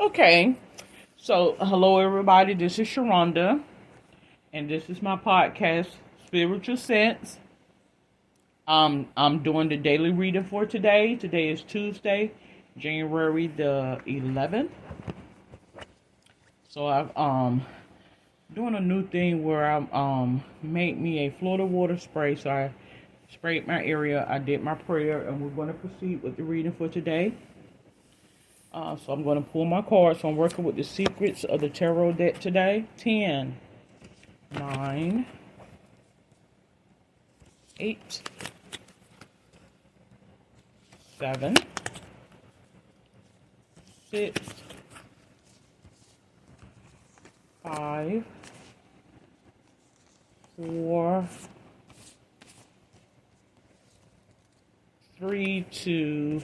Okay, so hello everybody. This is Sharonda, and this is my podcast, Spiritual Sense. I'm doing the daily reading for today. Today is Tuesday, January the 11th. So I've doing a new thing where I made me a Florida water spray. So I sprayed my area. I did my prayer, and we're going to proceed with the reading for today. So I'm going to pull my cards. So I'm working with the secrets of the tarot deck today. 10, 9, 8, 7, 6, 5, 4, 3, 2,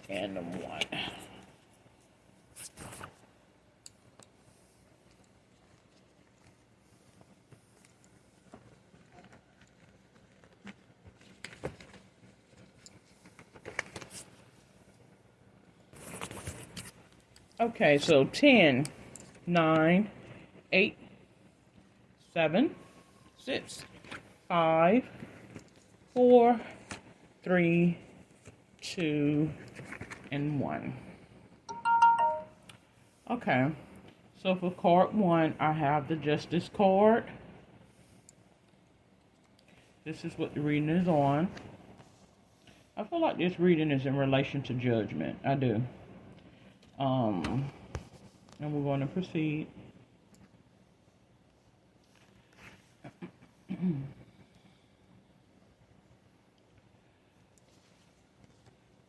and 1. Okay, so 10, 9, 8, 7, 6, 5, 4, 3, 2, and 1. Okay, so for card 1, I have the Justice card. This is what the reading is on. I feel like this reading is in relation to judgment. I do. And we're going to proceed.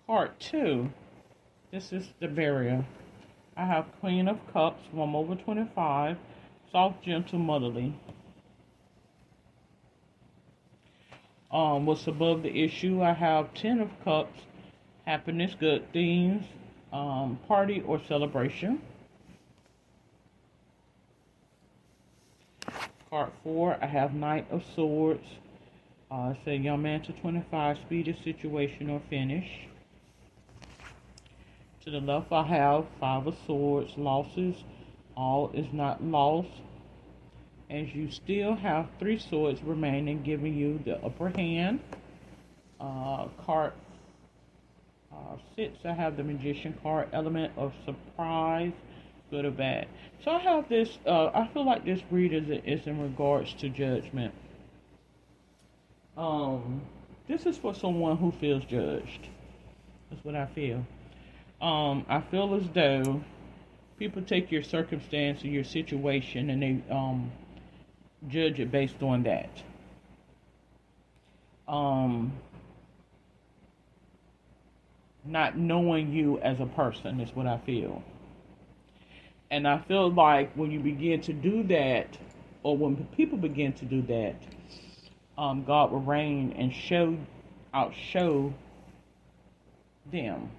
Part 2. This is the barrier. I have Queen of Cups, 1/25, soft, gentle, motherly. What's above the issue? I have 10 of Cups, happiness, good things, party or celebration. Card 4, I have Knight of Swords. Say young man to 25, speedy situation or finish. To the left, I have 5 of Swords, losses. All is not lost. As you still have 3 swords remaining, giving you the upper hand. Card 6, I have the Magician card, element of surprise, good or bad. So I have this, I feel like this reader is in regards to judgment. This is for someone who feels judged. That's what I feel. I feel as though people take your circumstance or your situation and they judge it based on that. Not knowing you as a person is what I feel. And I feel like when you begin to do that, or when people begin to do that, God will reign and outshow them.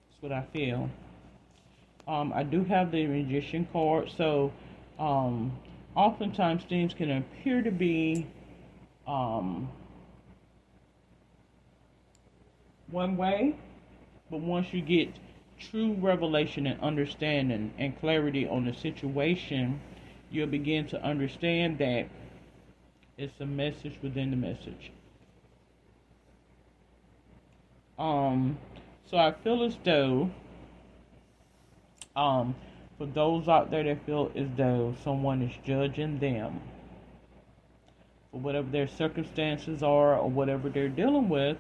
That's what I feel. I do have the Magician card, so oftentimes things can appear to be one way, but once you get true revelation and understanding and clarity on the situation, you'll begin to understand that it's a message within the message. So I feel as though, for those out there that feel as though someone is judging them for whatever their circumstances are or whatever they're dealing with,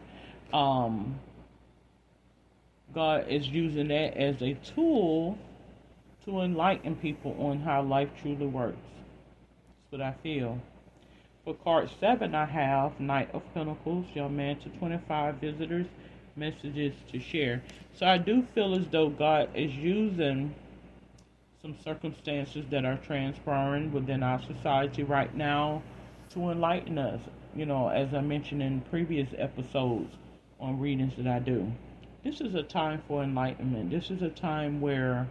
God is using that as a tool to enlighten people on how life truly works. That's what I feel. For card 7, I have Knight of Pentacles, young man to 25, visitors, messages to share. So I do feel as though God is using some circumstances that are transpiring within our society right now to enlighten us. You know, as I mentioned in previous episodes on readings that I do. This is a time for enlightenment. This is a time where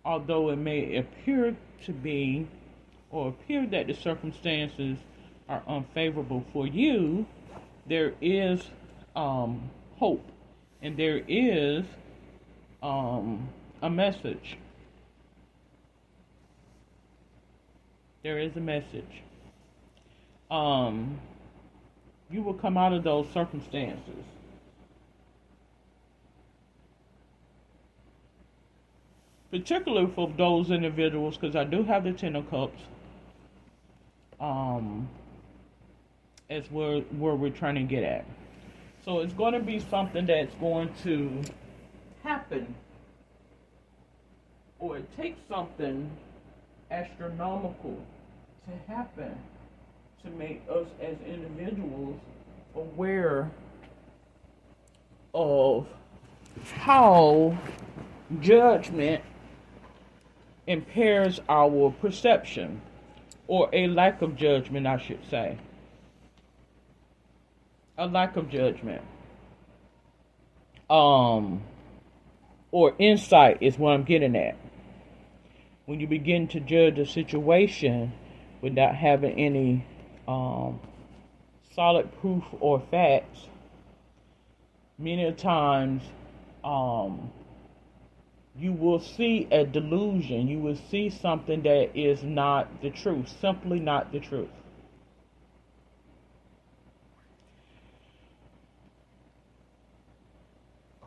although it may appear to be, or appear that the circumstances are unfavorable for you, there is hope, and there is a message. There is a message. You will come out of those circumstances. Particularly for those individuals, because I do have the Ten of Cups, as where we're trying to get at. So it's going to be something that's going to happen, or it takes something astronomical to happen to make us as individuals aware of how judgment impairs our perception, or a lack of judgment, I should say. A lack of judgment. Or insight is what I'm getting at. When you begin to judge a situation without having any solid proof or facts, many times you will see a delusion. You will see something that is not the truth, simply not the truth.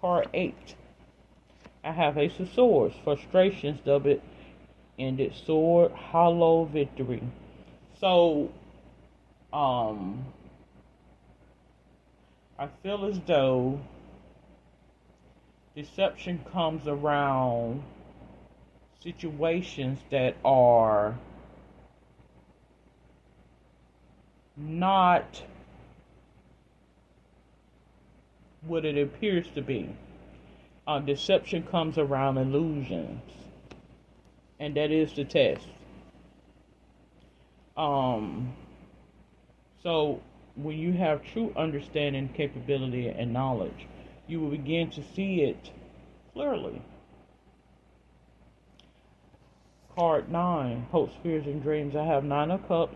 Card 8. I have Ace of Swords, frustrations, double-ended sword, hollow victory. So, I feel as though deception comes around situations that are not what it appears to be. Deception comes around illusions, and that is the test. So when you have true understanding, capability, and knowledge, you will begin to see it clearly. Card 9, hopes, fears, and dreams. I have 9 of Cups,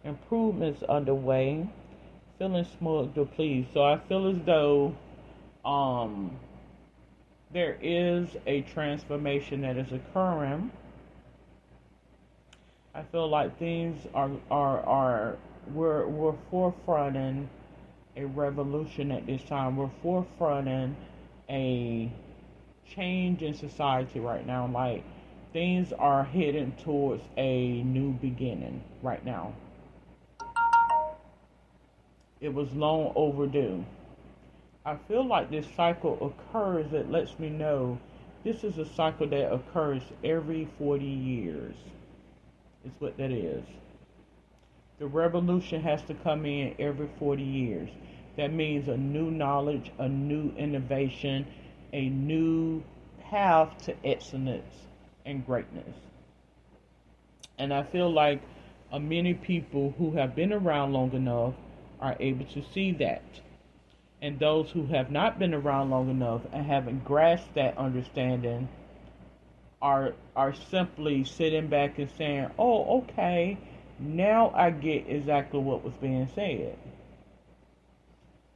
improvements underway, feeling smug to please. So I feel as though there is a transformation that is occurring. I feel like things we're forefronting a revolution at this time. We're forefronting a change in society right now. Like, things are heading towards a new beginning right now. It was long overdue. I feel like this cycle occurs that lets me know this is a cycle that occurs every 40 years. Is what that is. The revolution has to come in every 40 years. That means a new knowledge, a new innovation, a new path to excellence and greatness. And I feel like many people who have been around long enough are able to see that. And those who have not been around long enough and haven't grasped that understanding are simply sitting back and saying, oh, okay, now I get exactly what was being said.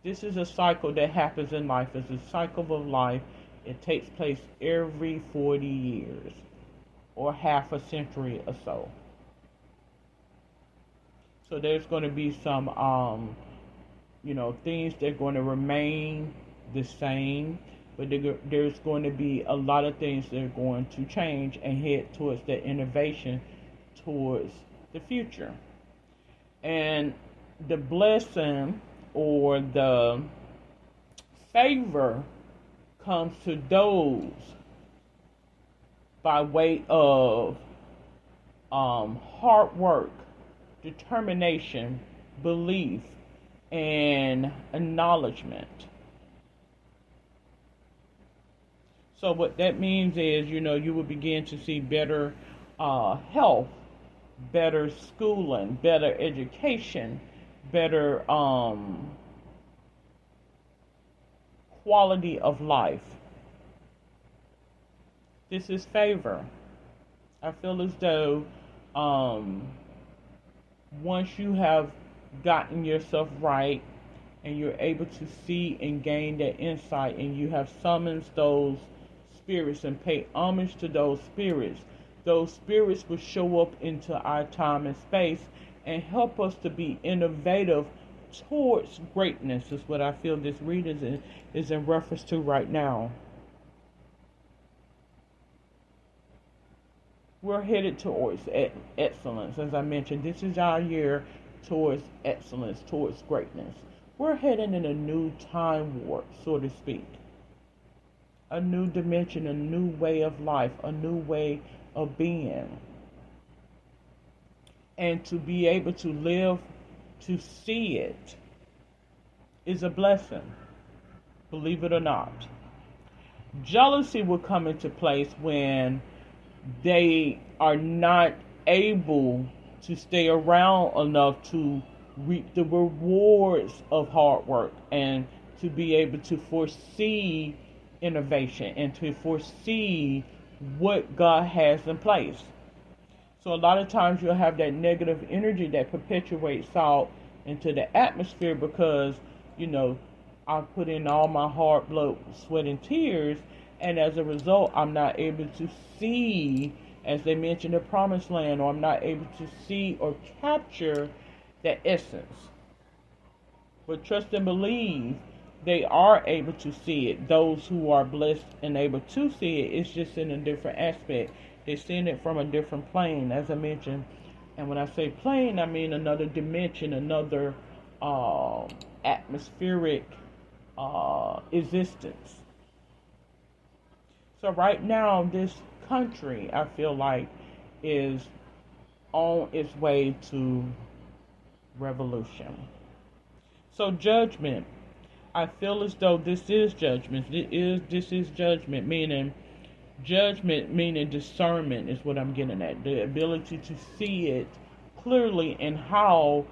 This is a cycle that happens in life. It's a cycle of life. It takes place every 40 years or half a century or so. So there's going to be some, things that are going to remain the same. But there's going to be a lot of things that are going to change and head towards that innovation, towards the future. And the blessing or the favor comes to those by way of hard work, determination, belief, and acknowledgement. So what that means is, you will begin to see better health, better schooling, better education, better quality of life. This is favor. I feel as though once you have gotten yourself right, and you're able to see and gain that insight, and you have summoned those spirits and pay homage to those spirits will show up into our time and space and help us to be innovative towards greatness, is what I feel this reading is in reference to right now. We're headed towards excellence. As I mentioned, this is our year towards excellence, towards greatness. We're heading in a new time warp, so to speak. A new dimension, a new way of life, a new way of being. And to be able to live to see it is a blessing, believe it or not. Jealousy will come into place when they are not able to stay around enough to reap the rewards of hard work and to be able to foresee innovation and to foresee what God has in place. So a lot of times you'll have that negative energy that perpetuates out into the atmosphere because, I put in all my hard blood, sweat, and tears, and as a result, I'm not able to see, as they mentioned, the promised land, or I'm not able to see or capture that essence. But trust and believe, they are able to see it. Those who are blessed and able to see it, it's just in a different aspect. They're seeing it from a different plane, as I mentioned. And when I say plane, I mean another dimension, another atmospheric existence. So right now, this country, I feel like, is on its way to revolution. So judgment. I feel as though this is judgment. This is judgment, meaning discernment is what I'm getting at. The ability to see it clearly and how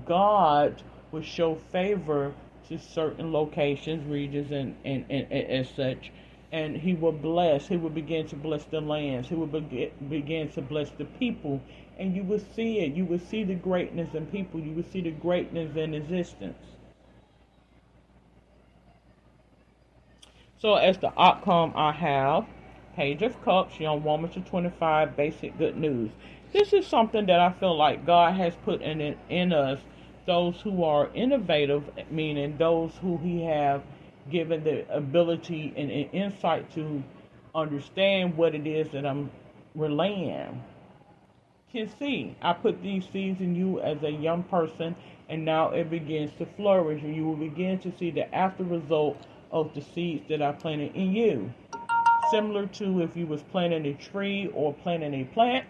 God will show favor to certain locations, regions, and as such. And he will begin to bless the lands. He will begin to bless the people. And you will see it. You will see the greatness in people. You will see the greatness in existence. So as the outcome, I have Page of Cups, Young Woman to 25, basic good news. This is something that I feel like God has put in us, those who are innovative, meaning those who he have given the ability and insight to understand what it is that I'm relaying. Can see, I put these seeds in you as a young person, and now it begins to flourish, and you will begin to see the after result of the seeds that I planted in you. Similar to if you was planting a tree or planting a plant,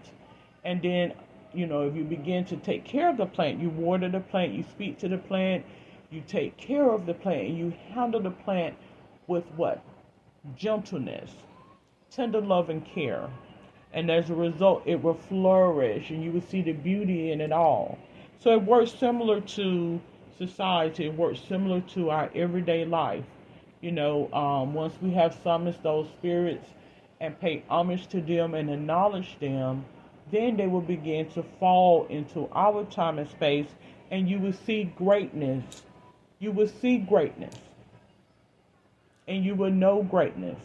and then, if you begin to take care of the plant, you water the plant, you speak to the plant, you take care of the plant, and you handle the plant with what? Gentleness, tender love, and care. And as a result, it will flourish, and you will see the beauty in it all. So it works similar to society. It works similar to our everyday life. Once we have summoned those spirits and pay homage to them and acknowledge them, then they will begin to fall into our time and space, and you will see greatness. You will see greatness. And you will know greatness.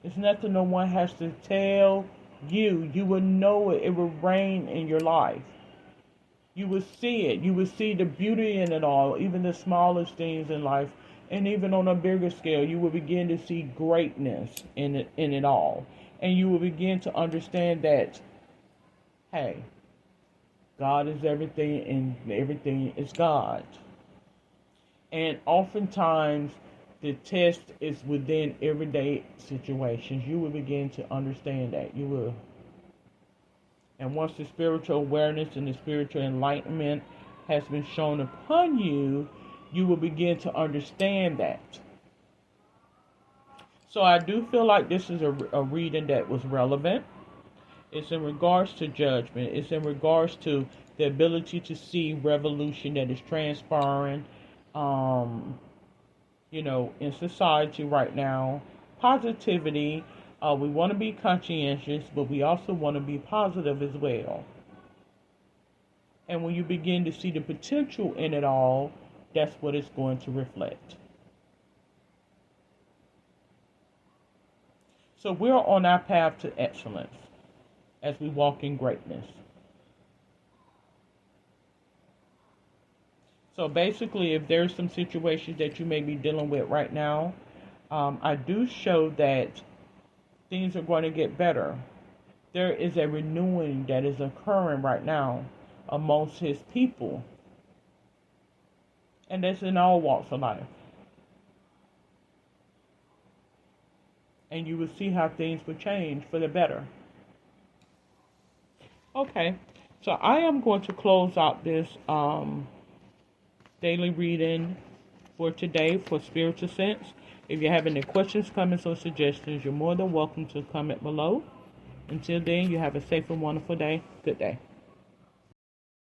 It's nothing no one has to tell you. You will know it. It will reign in your life. You will see it. You will see the beauty in it all, even the smallest things in life. And even on a bigger scale, you will begin to see greatness in it all. And you will begin to understand that, hey, God is everything and everything is God. And oftentimes, the test is within everyday situations. You will begin to understand that. You will. And once the spiritual awareness and the spiritual enlightenment has been shown upon you, you will begin to understand that. So I do feel like this is a reading that was relevant. It's in regards to judgment. It's in regards to the ability to see revolution that is transpiring, in society right now. Positivity. We want to be conscientious, but we also want to be positive as well. And when you begin to see the potential in it all, that's what it's going to reflect. So we're on our path to excellence as we walk in greatness. So basically, if there's some situations that you may be dealing with right now, I do show that things are going to get better. There is a renewing that is occurring right now amongst his people. And that's in all walks of life. And you will see how things will change for the better. Okay, so I am going to close out this daily reading for today for Spiritual Sense. If you have any questions, comments, or suggestions, you're more than welcome to comment below. Until then, you have a safe and wonderful day. Good day.